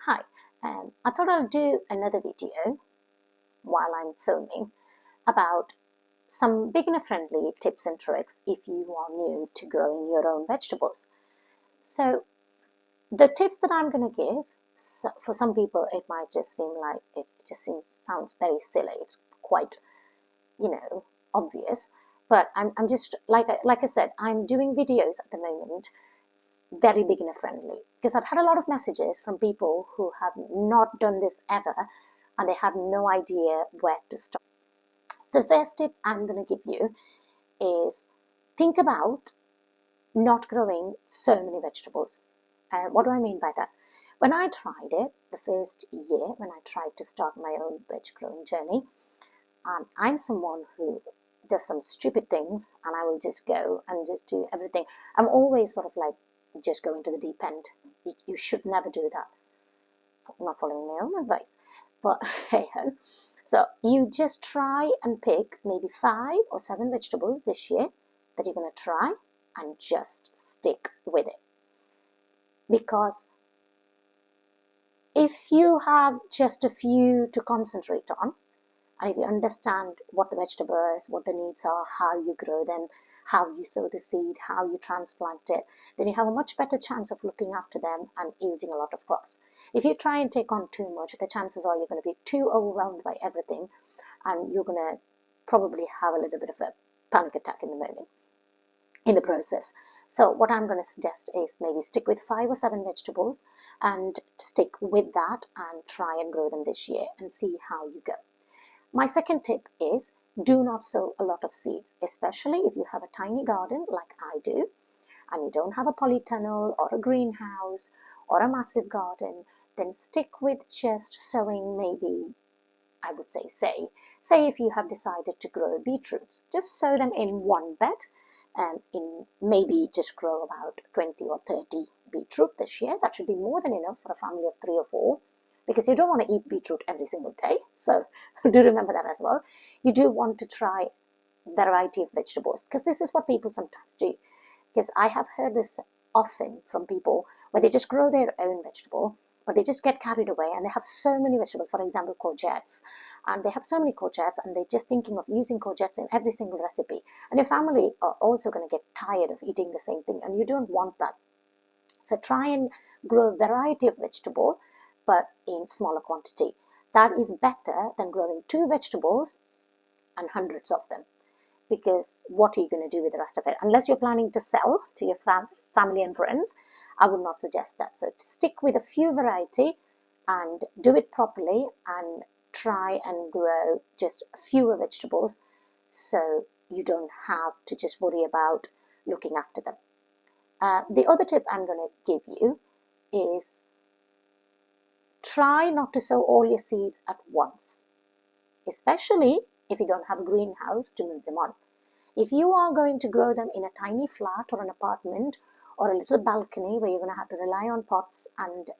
Hi, I thought I'll do another video while I'm filming about some beginner-friendly tips and tricks if you are new to growing your own vegetables. So the tips that I'm going to give, for some people it might just seem like sounds very silly. It's quite, obvious. But I'm just, like I said, I'm doing videos at the moment very beginner friendly, because I've had a lot of messages from people who have not done this ever and they have no idea where to start. So the first tip I'm going to give you is think about not growing so many vegetables. What do I mean by that? When I tried it the first year, when I tried to start my own veg growing journey, I'm someone who does some stupid things and I will just go and just do everything. I'm always sort of like just going to the deep end. You should never do that. I'm not following my own advice, but hey ho. So you just try and pick maybe 5 or 7 vegetables this year that you're going to try and just stick with it. Because if you have just a few to concentrate on, and if you understand what the vegetable is, what the needs are, how you grow them, how you sow the seed, how you transplant it, then you have a much better chance of looking after them and yielding a lot of crops. If you try and take on too much, the chances are you're going to be too overwhelmed by everything and you're going to probably have a little bit of a panic attack in the process. So what I'm going to suggest is maybe stick with 5 or 7 vegetables and stick with that and try and grow them this year and see how you go. My second tip is do not sow a lot of seeds, especially if you have a tiny garden like I do and you don't have a polytunnel or a greenhouse or a massive garden. Then stick with just sowing maybe, I would say if you have decided to grow beetroots, just sow them in one bed and maybe just grow about 20 or 30 beetroot this year. That should be more than enough for a family of 3 or 4. Because you don't want to eat beetroot every single day. So do remember that as well. You do want to try a variety of vegetables, because this is what people sometimes do. Because I have heard this often from people where they just grow their own vegetable, but they just get carried away and they have so many vegetables, for example, courgettes. And they have so many courgettes and they're just thinking of using courgettes in every single recipe. And your family are also going to get tired of eating the same thing, and you don't want that. So try and grow a variety of vegetable, but in smaller quantity. That is better than growing 2 vegetables and hundreds of them. Because what are you going to do with the rest of it? Unless you're planning to sell to your family and friends, I would not suggest that. So stick with a few variety and do it properly and try and grow just fewer vegetables so you don't have to just worry about looking after them. The other tip I'm going to give you is try not to sow all your seeds at once, especially if you don't have a greenhouse to move them on. If you are going to grow them in a tiny flat or an apartment or a little balcony where you're going to have to rely on pots and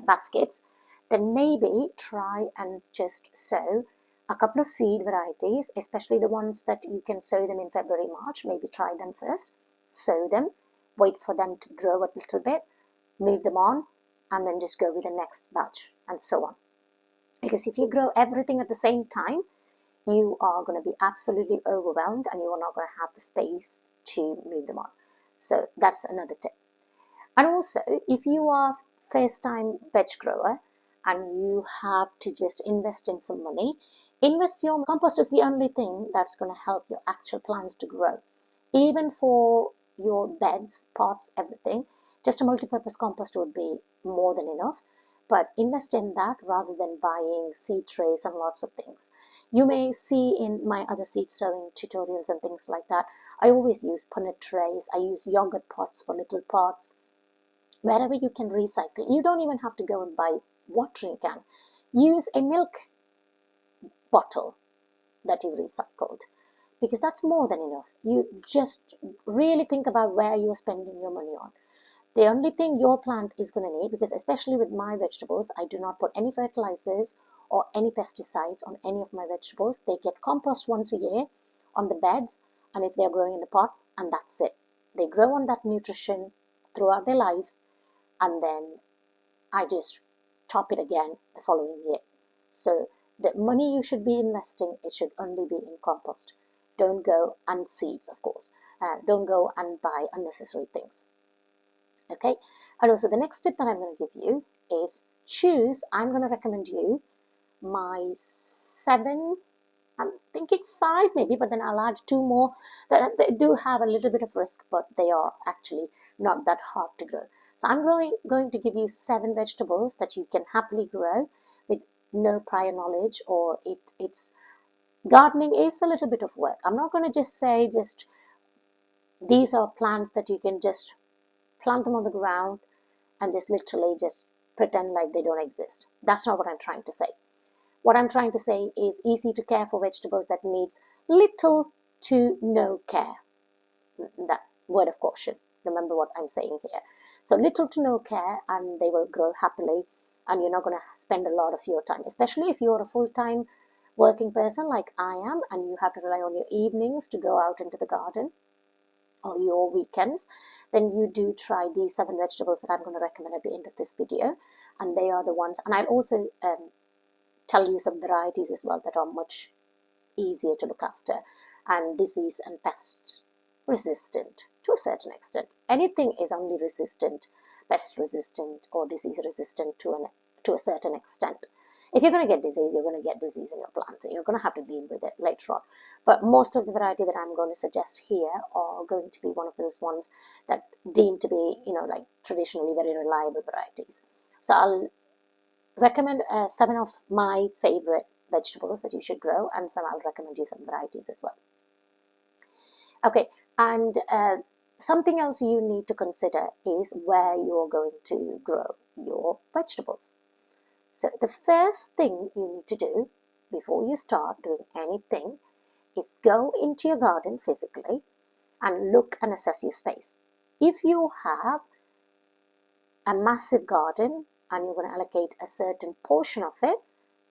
baskets, then maybe try and just sow a couple of seed varieties, especially the ones that you can sow them in February, March. Maybe try them first, sow them, wait for them to grow a little bit, move them on, and then just go with the next batch and so on. Because if you grow everything at the same time, you are going to be absolutely overwhelmed and you are not going to have the space to move them on. So that's another tip. And also, if you are first time veg grower and you have to just invest in some money, invest your compost is the only thing that's going to help your actual plants to grow. Even for your beds, pots, everything, just a multi-purpose compost would be more than enough, but invest in that rather than buying seed trays and lots of things. You may see in my other seed sowing tutorials and things like that, I always use punnet trays, I use yogurt pots for little pots. Wherever you can recycle, you don't even have to go and buy watering can. Use a milk bottle that you recycled, because that's more than enough. You just really think about where you are spending your money on. The only thing your plant is going to need, because especially with my vegetables, I do not put any fertilizers or any pesticides on any of my vegetables. They get compost once a year on the beds, and if they're growing in the pots, and that's it. They grow on that nutrition throughout their life, and then I just stop it again the following year. So the money you should be investing, it should only be in compost. Don't go and seeds, of course. Don't go and buy unnecessary things. Okay, and also the next tip that I'm going to give you is choose, I'm going to recommend you my 7, I'm thinking 5 maybe, but then I'll add 2 more that they do have a little bit of risk, but they are actually not that hard to grow. So I'm going to give you 7 vegetables that you can happily grow with no prior knowledge, or it's gardening is a little bit of work. I'm not going to just say these are plants that you can just plant them on the ground and just literally just pretend like they don't exist. That's not what I'm trying to say. What I'm trying to say is easy to care for vegetables that needs little to no care. That word of caution. Remember what I'm saying here. So little to no care, and they will grow happily, and you're not going to spend a lot of your time, especially if you're a full-time working person like I am, and you have to rely on your evenings to go out into the garden, or your weekends, then you do try these 7 vegetables that I'm going to recommend at the end of this video. And they are the ones, and I'll also tell you some varieties as well that are much easier to look after and disease and pest resistant to a certain extent. Anything is only resistant, pest resistant or disease resistant to a certain extent. If you're going to get disease, you're going to get disease in your plant. You're going to have to deal with it later on. But most of the variety that I'm going to suggest here are going to be one of those ones that deemed to be, like traditionally very reliable varieties. So I'll recommend 7 of my favorite vegetables that you should grow, and some I'll recommend you some varieties as well. Okay, and something else you need to consider is where you're going to grow your vegetables. So the first thing you need to do before you start doing anything is go into your garden physically and look and assess your space. If you have a massive garden and you're going to allocate a certain portion of it,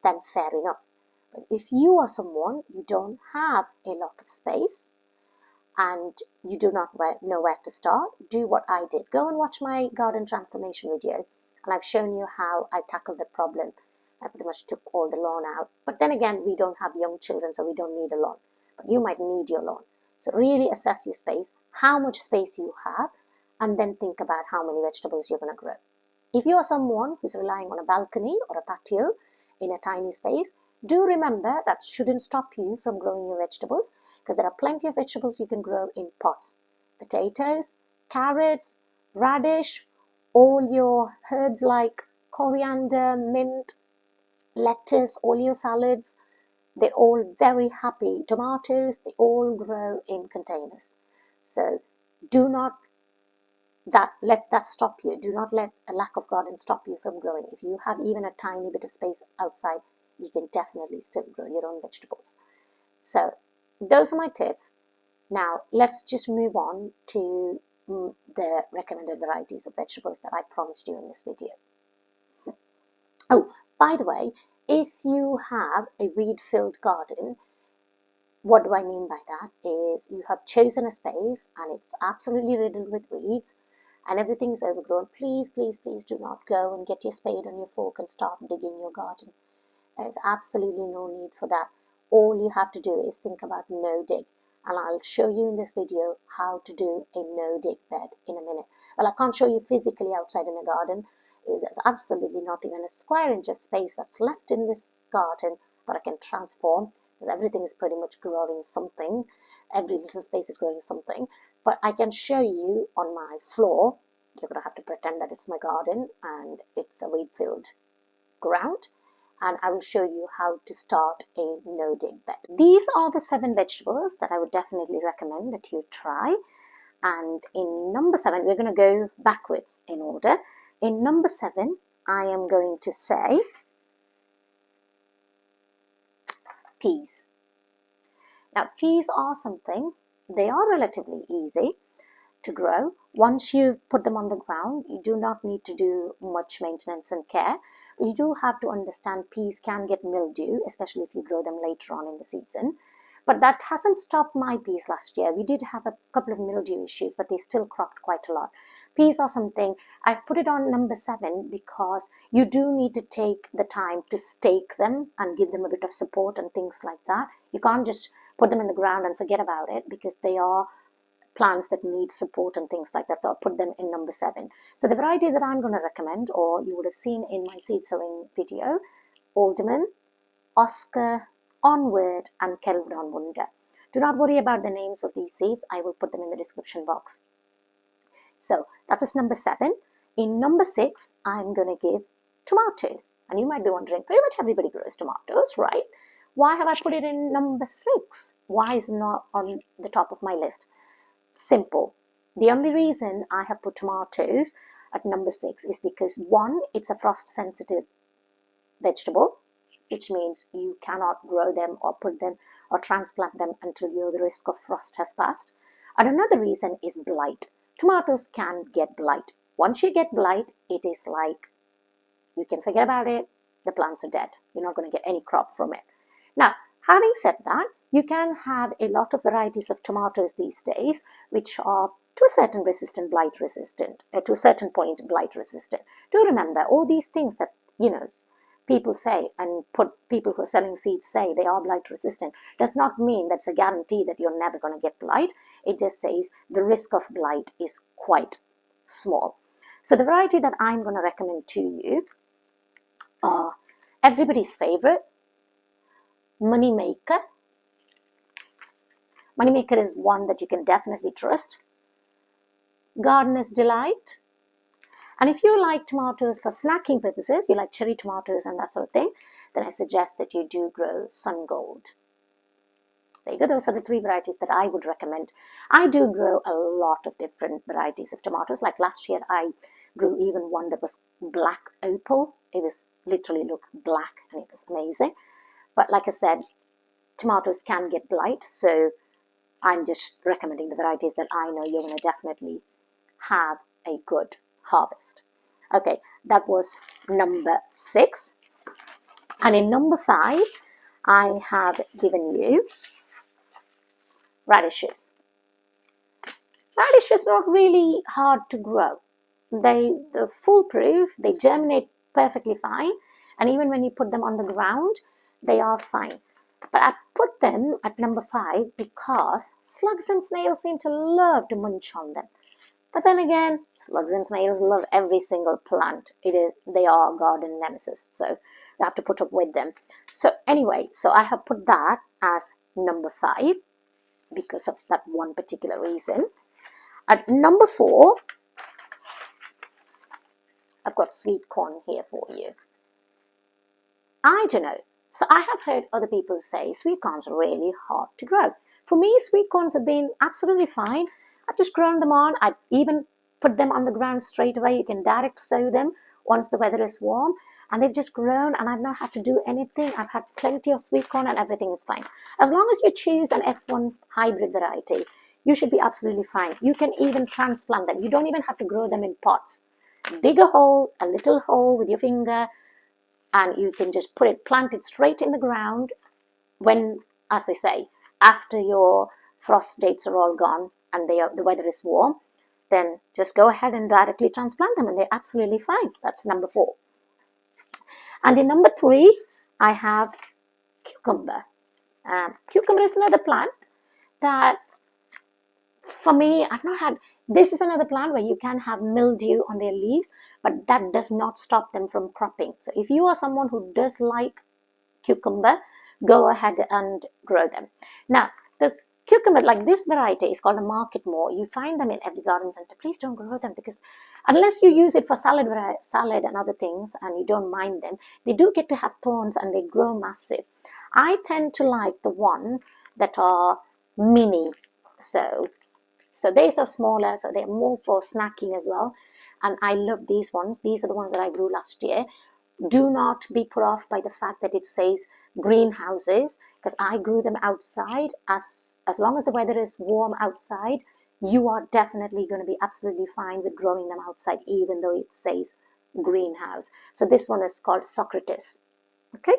then fair enough. But if you are someone, you don't have a lot of space and you do not know where to start, do what I did. Go and watch my garden transformation video, and I've shown you how I tackled the problem. I pretty much took all the lawn out. But then again, we don't have young children, so we don't need a lawn. But you might need your lawn. So really assess your space, how much space you have, and then think about how many vegetables you're going to grow. If you are someone who's relying on a balcony or a patio in a tiny space, do remember that shouldn't stop you from growing your vegetables, because there are plenty of vegetables you can grow in pots. Potatoes, carrots, radish, all your herbs like coriander, mint, lettuce, all your salads, they're all very happy. Tomatoes, they all grow in containers. So do not let that stop you. Do not let a lack of garden stop you from growing. If you have even a tiny bit of space outside, you can definitely still grow your own vegetables. So those are my tips. Now let's just move on to the recommended varieties of vegetables that I promised you in this video. Oh, by the way, if you have a weed-filled garden, what do I mean by that is you have chosen a space and it's absolutely riddled with weeds and everything's overgrown. Please, please, please do not go and get your spade and your fork and start digging your garden. There's absolutely no need for that. All you have to do is think about no-dig. And I'll show you in this video how to do a no-dig bed in a minute. Well, I can't show you physically outside in a garden. There's absolutely not even a square inch of space that's left in this garden that I can transform, because everything is pretty much growing something. Every little space is growing something. But I can show you on my floor. You're going to have to pretend that it's my garden and it's a weed-filled ground. And I will show you how to start a no-dig bed. These are the 7 vegetables that I would definitely recommend that you try. And in number 7, we're going to go backwards in order. In number 7, I am going to say peas. Now, peas are something, they are relatively easy to grow. Once you've put them on the ground, you do not need to do much maintenance and care. You do have to understand peas can get mildew, especially if you grow them later on in the season. But that hasn't stopped my peas last year. We did have a couple of mildew issues, but they still cropped quite a lot. Peas are something, I've put it on number 7 because you do need to take the time to stake them and give them a bit of support and things like that. You can't just put them in the ground and forget about it, because they are plants that need support and things like that. So I'll put them in number 7. So the varieties that I'm going to recommend, or you would have seen in my seed sowing video: alderman, Oskar, onward, and kelvedon wonder. Do not worry about the names of these seeds. I will put them in the description box. So that was number 7. In number 6, I'm going to give tomatoes. And you might be wondering, pretty much everybody grows tomatoes, right? Why have I put it in number 6? Why is it not on the top of my list? Simple. The only reason I have put tomatoes at number 6 is because, one, it's a frost sensitive vegetable, which means you cannot grow them or put them or transplant them until the risk of frost has passed. And another reason is blight. Tomatoes can get blight. Once you get blight, it is like you can forget about it. The plants are dead. You're not going to get any crop from it. Now, having said that, you can have a lot of varieties of tomatoes these days which are to a certain resistant, blight resistant, to a certain point blight resistant. Do remember, all these things that, people say, and people who are selling seeds say they are blight resistant, does not mean that's a guarantee that you're never going to get blight. It just says the risk of blight is quite small. So the variety that I'm going to recommend to you are everybody's favorite, Moneymaker. Moneymaker is one that you can definitely trust. Gardener's Delight. And if you like tomatoes for snacking purposes, you like cherry tomatoes and that sort of thing, then I suggest that you do grow Sun Gold. There you go. Those are the 3 varieties that I would recommend. I do grow a lot of different varieties of tomatoes. Like last year, I grew even one that was black opal. It was literally looked black and it was amazing. But like I said, tomatoes can get blight, so I'm just recommending the varieties that I know you're going to definitely have a good harvest. Okay, that was number 6. And in number 5, I have given you radishes. Radishes are not really hard to grow. They're foolproof, they germinate perfectly fine, and even when you put them on the ground, they are fine. But I put them at number 5 because slugs and snails seem to love to munch on them. But then again, slugs and snails love every single plant. They are garden nemesis, so you have to put up with them. So anyway, so I have put that as number 5 because of that one particular reason. At number 4, I've got sweet corn here for you. I don't know. So I have heard other people say sweet corns are really hard to grow. For me, sweet corns have been absolutely fine. I've just grown them on. I even put them on the ground straight away. You can direct sow them once the weather is warm. And they've just grown and I've not had to do anything. I've had plenty of sweet corn and everything is fine. As long as you choose an F1 hybrid variety, you should be absolutely fine. You can even transplant them. You don't even have to grow them in pots. Dig a hole, a little hole with your finger, and you can just plant it straight in the ground when, as I say, after your frost dates are all gone and the weather is warm, then just go ahead and directly transplant them and they're absolutely fine. That's number 4. And in number 3, I have cucumber. Cucumber is another plant that, for me, I've not had. This is another plant where you can have mildew on their leaves, but that does not stop them from cropping. So if you are someone who does like cucumber, go ahead and grow them. Now, the cucumber, like this variety, is called a market more. You find them in every garden center. Please don't grow them, because unless you use it for salad and other things and you don't mind them, they do get to have thorns and they grow massive. I tend to like the one that are mini. So these are smaller, so they're more for snacking as well. And I love these ones. These are the ones that I grew last year. Do not be put off by the fact that it says greenhouses, because I grew them outside. As long as the weather is warm outside, you are definitely going to be absolutely fine with growing them outside, even though it says greenhouse. So this one is called Socrates. Okay.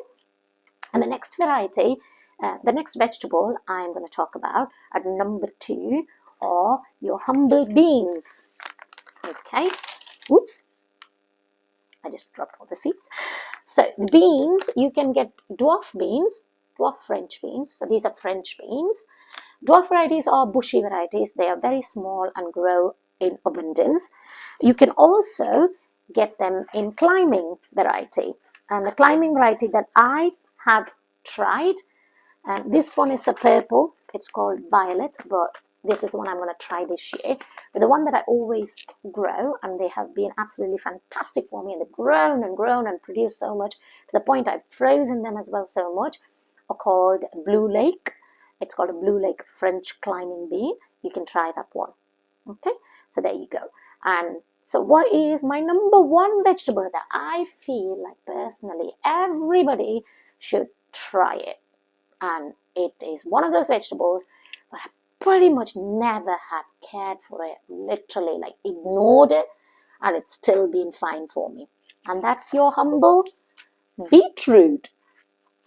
And the next variety The next vegetable I'm going to talk about at number 2 are your humble beans. Okay, whoops, I just dropped all the seeds. So the beans, you can get dwarf beans, dwarf French beans. So these are French beans. Dwarf varieties are bushy varieties. They are very small and grow in abundance. You can also get them in climbing variety. And the climbing variety that I have tried, and this one is a purple. It's called violet, but this is the one I'm going to try this year. But the one that I always grow, and they have been absolutely fantastic for me, and they've grown and produced so much to the point I've frozen them as well so much, are called Blue Lake. It's called a Blue Lake French climbing bean. You can try that one. Okay, so there you go. And so what is my number 1 vegetable that I feel like personally everybody should try it? And it is one of those vegetables, but I pretty much never had cared for it, literally like ignored it, and it's still been fine for me. And that's your humble beetroot.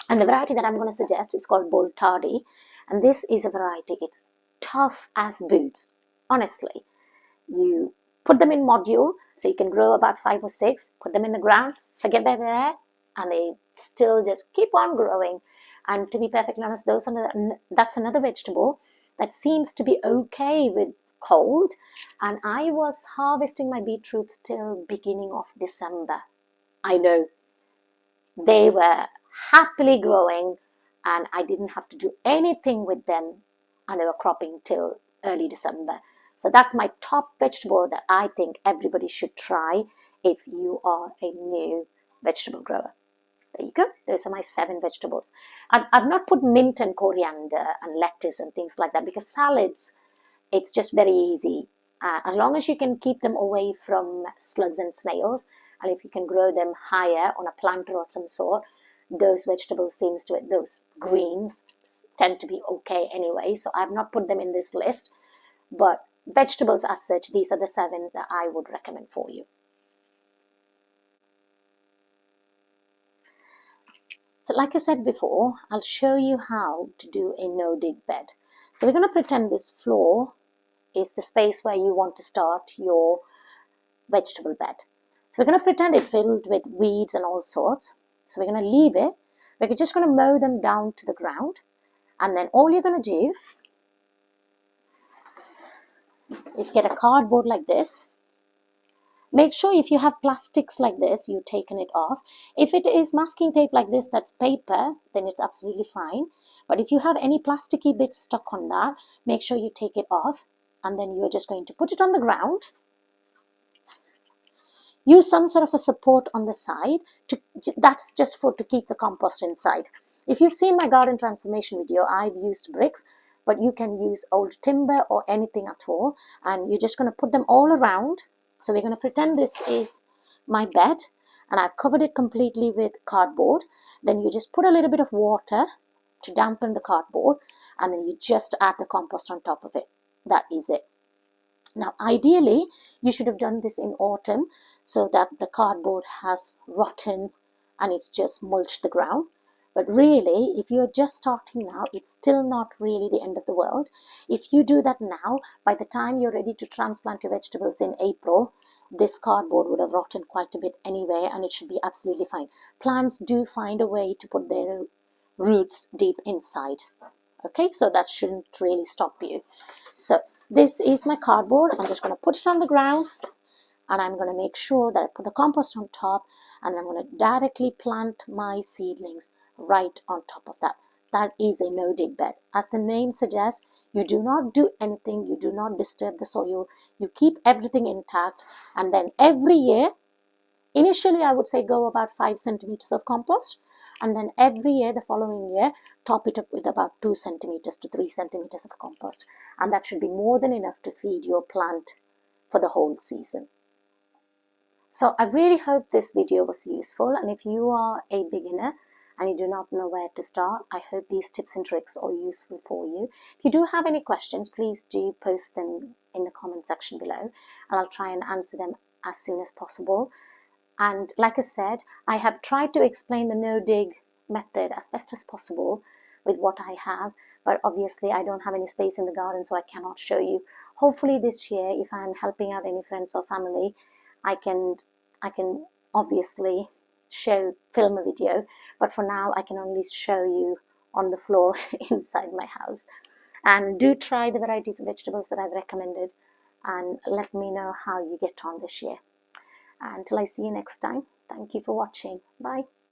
And the variety that I'm going to suggest is called boltardy, and this is a variety, it's tough as boots. Honestly, you put them in module, so you can grow about 5 or 6, put them in the ground, forget they're there, and they still just keep on growing. And to be perfectly honest, that's another vegetable that seems to be okay with cold. And I was harvesting my beetroots till beginning of December. I know. They were happily growing, and I didn't have to do anything with them, and they were cropping till early December. So that's my top vegetable that I think everybody should try if you are a new vegetable grower. There you go. Those are my 7 vegetables. I've not put mint and coriander and lettuce and things like that, because salads, it's just very easy. As long as you can keep them away from slugs and snails, and if you can grow them higher on a planter or some sort, those vegetables those greens tend to be okay anyway. So I've not put them in this list, but vegetables as such, these are the 7 that I would recommend for you. So like I said before, I'll show you how to do a no-dig bed. So we're going to pretend this floor is the space where you want to start your vegetable bed. So we're going to pretend it filled with weeds and all sorts. So we're going to leave it. We're just going to mow them down to the ground. And then all you're going to do is get a cardboard like this. Make sure if you have plastics like this, you've taken it off. If it is masking tape like this, that's paper, then it's absolutely fine. But if you have any plasticky bits stuck on that, make sure you take it off. And then you're just going to put it on the ground. Use some sort of a support on the side. That's just to keep the compost inside. If you've seen my garden transformation video, I've used bricks, but you can use old timber or anything at all. And you're just going to put them all around. So we're going to pretend this is my bed, and I've covered it completely with cardboard. Then you just put a little bit of water to dampen the cardboard, and then you just add the compost on top of it. That is it. Now, ideally, you should have done this in autumn so that the cardboard has rotten and it's just mulched the ground. But really, if you're just starting now, it's still not really the end of the world. If you do that now, by the time you're ready to transplant your vegetables in April, this cardboard would have rotten quite a bit anyway, and it should be absolutely fine. Plants do find a way to put their roots deep inside. Okay, so that shouldn't really stop you. So this is my cardboard. I'm just going to put it on the ground, and I'm going to make sure that I put the compost on top, and then I'm going to directly plant my seedlings right on top of that. That is a no-dig bed. As the name suggests, you do not do anything, you do not disturb the soil, you keep everything intact, and then every year, initially I would say go about 5 centimeters of compost, and then every year, the following year, top it up with about 2 centimeters to 3 centimeters of compost, and that should be more than enough to feed your plant for the whole season. So I really hope this video was useful, and if you are a beginner and you do not know where to start, I hope these tips and tricks are useful for you. If you do have any questions, please do post them in the comment section below, and I'll try and answer them as soon as possible. And like I said, I have tried to explain the no-dig method as best as possible, with what I have, but obviously I don't have any space in the garden, so I cannot show you. Hopefully this year, if I'm helping out any friends or family, I can obviously film a video, but for now I can only show you on the floor inside my house. And do try the varieties of vegetables that I've recommended, and let me know how you get on this year. Until I see you next time, thank you for watching. Bye.